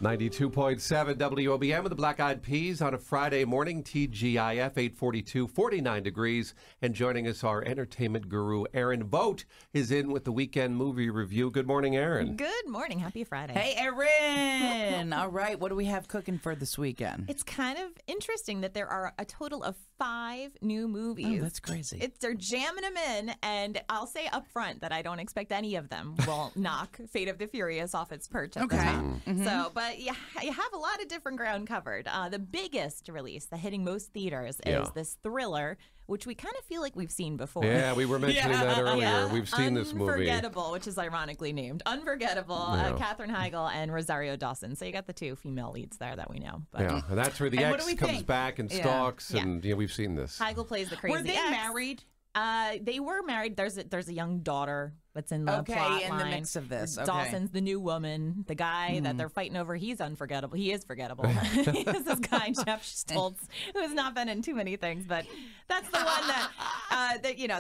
92.7 WOBM with the Black Eyed Peas on a Friday morning, TGIF 842, 49 degrees. And joining us, our entertainment guru, Erin Vogt, is in with the weekend movie review. Good morning, Erin. Good morning. Happy Friday. Hey, Erin. All right. What do we have cooking for this weekend? It's kind of interesting that there are a total of 5 new movies. Oh, that's crazy. They're jamming them in, and I'll say up front that I don't expect any of them will knock Fate of the Furious off its perch at the top. Mm-hmm. So, but you have a lot of different ground covered. The biggest release, the hitting most theaters, is this thriller, which we kind of feel like we've seen before. Yeah, we were mentioning that earlier. Yeah. We've seen this movie. Unforgettable, which is ironically named Unforgettable, Katherine Heigl and Rosario Dawson. So you got the 2 female leads there that we know. But Yeah, and that's where the And ex comes back and stalks, and we've seen this. Heigl plays the crazy Were they ex. married? They were married. There's a young daughter that's in the plot in line. the mix of this. Okay. Dawson's the new woman. The guy that they're fighting over, he's unforgettable. He is forgettable. He's this guy, Jeff Stoltz, who has not been in too many things, but that's the one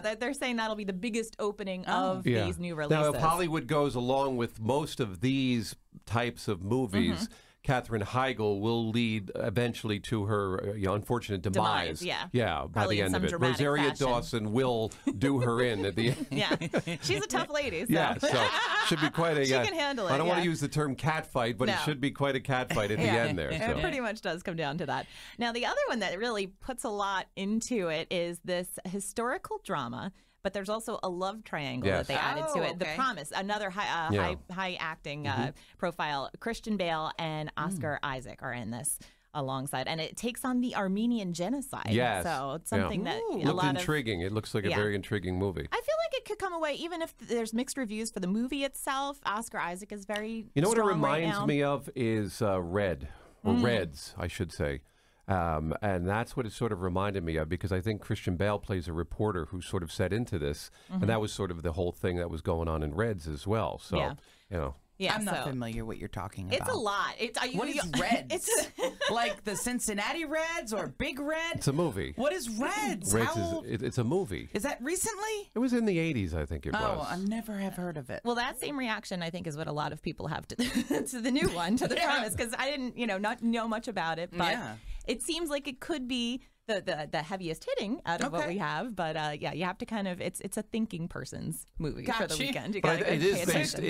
that they're saying that'll be the biggest opening of these new releases. Now, if Hollywood goes along with most of these types of movies, Katherine Heigl will lead eventually to her unfortunate demise. Yeah. By the end of it. Rosario Dawson will do her in at the end. Yeah, she's a tough lady. So. Yeah, so should be quite a... She can handle it. I don't want to use the term cat fight, but it should be quite a cat fight at the end there. So. It pretty much does come down to that. Now, the other one that really puts a lot into it is this historical drama. But there's also a love triangle that they added to it. The Promise, another high acting profile. Christian Bale and Oscar Isaac are in this alongside. And it takes on the Armenian genocide. Yes. So it's something that a looked lot intriguing. It looks like a very intriguing movie. I feel like it could come away, even if there's mixed reviews for the movie itself. Oscar Isaac is very what it strong reminds right now. me of is Red, or Reds, I should say. And that's what it sort of reminded me of, because I think Christian Bale plays a reporter who sort of set into this, and that was sort of the whole thing that was going on in Reds as well. So, Yeah, I'm not familiar what you're talking about. It's a lot. What is Reds? It's like the Cincinnati Reds or Big Red? It's a movie. What is Reds? It's a movie. Is that recently? It was in the 80s, I think it was. Oh, I never have heard of it. Well, that same reaction, I think, is what a lot of people have to the new one, to The Promise, because I didn't, not know much about it, but it seems like it could be the heaviest hitting out of what we have, but you have to kind of it's a thinking person's movie for the weekend. You but it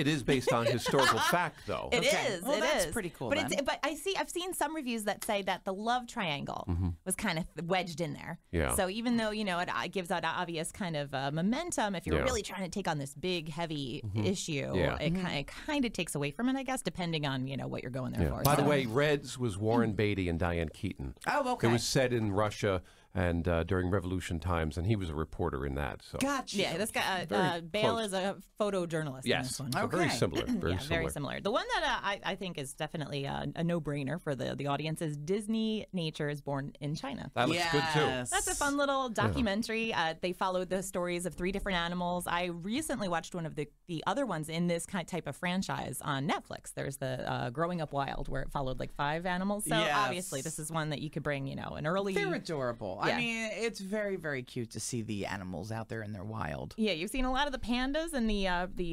is based on historical fact, though. It is. Well, that's pretty cool. But I've seen some reviews that say that the love triangle was kind of wedged in there. Yeah. So even though it gives out obvious kind of momentum, if you're really trying to take on this big heavy issue, it kind of takes away from it, I guess, depending on what you're going there for. By the way, Reds was Warren Beatty and Diane Keaton. Oh, okay. It was set in Russia and during Revolution times, and he was a reporter in that. So. Gotcha. Yeah, this guy Bale is a photojournalist. Yes, in this one. so very similar. Very similar. The one that I think is definitely a no-brainer for the audience is Disney Nature is Born in China. That looks good too. That's a fun little documentary. They followed the stories of 3 different animals. I recently watched one of the other ones in this type of franchise on Netflix. There's the Growing Up Wild, where it followed like 5 animals. So obviously this is one that you could bring, an early... They're adorable. I mean, it's very, very cute to see the animals out there in their wild. Yeah, you've seen a lot of the pandas in the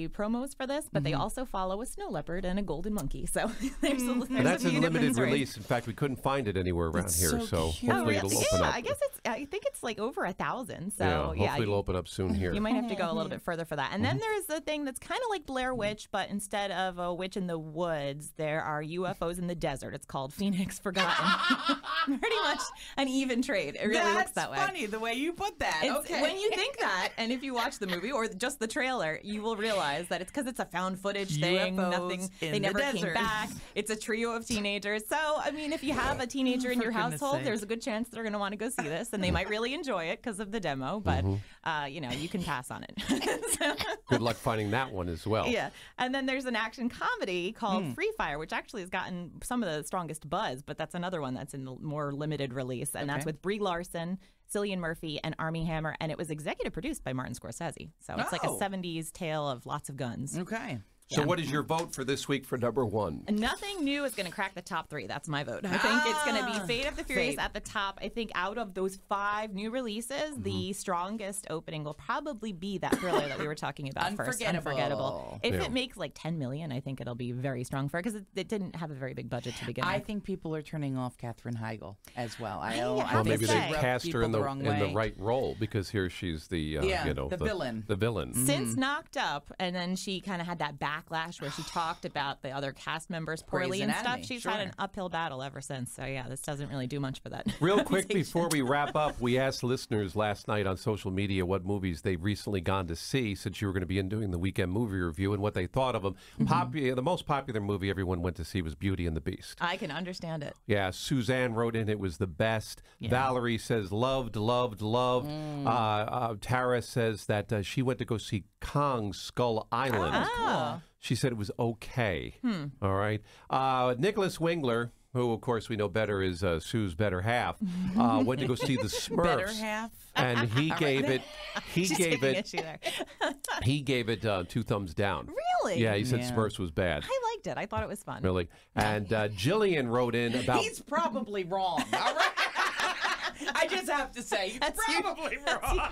promos for this, but they also follow a snow leopard and a golden monkey. So there's and that's a limited release. In fact, we couldn't find it anywhere around here. So hopefully it'll open up. I think it's like over 1,000. So hopefully it'll open up soon here. You might have to go a little bit further for that. And then there's the thing that's kind of like Blair Witch, but instead of a witch in the woods, there are UFOs in the desert. It's called Phoenix Forgotten. Pretty much an even trade. It really looks that way. That's funny the way you put that. Okay. When you think that, and if you watch the movie or just the trailer, you will realize that it's because it's a found footage thing. They never came back. It's a trio of teenagers. So, I mean, if you have a teenager in your household, there's a good chance they're going to want to go see this, and they might really enjoy it because of the demo. But you can pass on it. Good luck finding that one as well. Yeah, and then there's an action comedy called Refire, which actually has gotten some of the strongest buzz. But that's another one that's in the more limited release, and that's with Brie Larson, Cillian Murphy, and Armie Hammer, and it was executive produced by Martin Scorsese. So it's like a 70s tale of lots of guns. Okay. So what is your vote for this week for number 1? Nothing New is going to crack the top 3. That's my vote. I think it's going to be Fate of the Furious at the top. I think out of those 5 new releases, the strongest opening will probably be that thriller that we were talking about first. Unforgettable. If it makes like $10 million, I think it'll be very strong for it because it didn't have a very big budget to begin with. I think people are turning off Katherine Heigl as well. Well, maybe they cast her in the right role because here she's the the villain. The villain. Since Knocked Up, and then she kind of had that backlash where she talked about the other cast members poorly and stuff. She's had an uphill battle ever since. So yeah, this doesn't really do much for that. Real quick before we wrap up, we asked listeners last night on social media what movies they've recently gone to see since you were going to be doing the weekend movie review and what they thought of them. The most popular movie everyone went to see was Beauty and the Beast. I can understand it. Yeah, Suzanne wrote in it was the best. Yeah. Valerie says loved. Tara says that she went to go see Kong Skull Island. Oh. She said it was okay. All right. Nicholas Wingler, who, of course, we know better is Sue's better half, went to go see the Smurfs. Better half? And he gave it. He gave it 2 thumbs down. Really? Yeah, he said Smurfs was bad. I liked it. I thought it was fun. Really? And Jillian wrote in about. He's probably wrong. All right. I just have to say, he's probably wrong.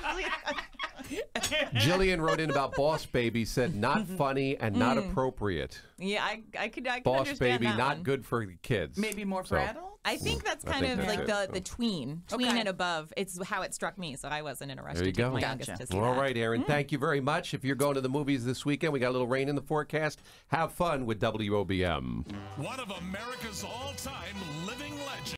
Jillian wrote in about Boss Baby, said not funny and not appropriate. Yeah, I could Boss understand Baby, that not one. good for the kids. Maybe more for adults? I think that's kind of like the tween and above. It's how it struck me, so I wasn't in a rush to take my youngest to see that. All right, Erin, thank you very much. If you're going to the movies this weekend, we got a little rain in the forecast. Have fun with WOBM. One of America's all-time living legends.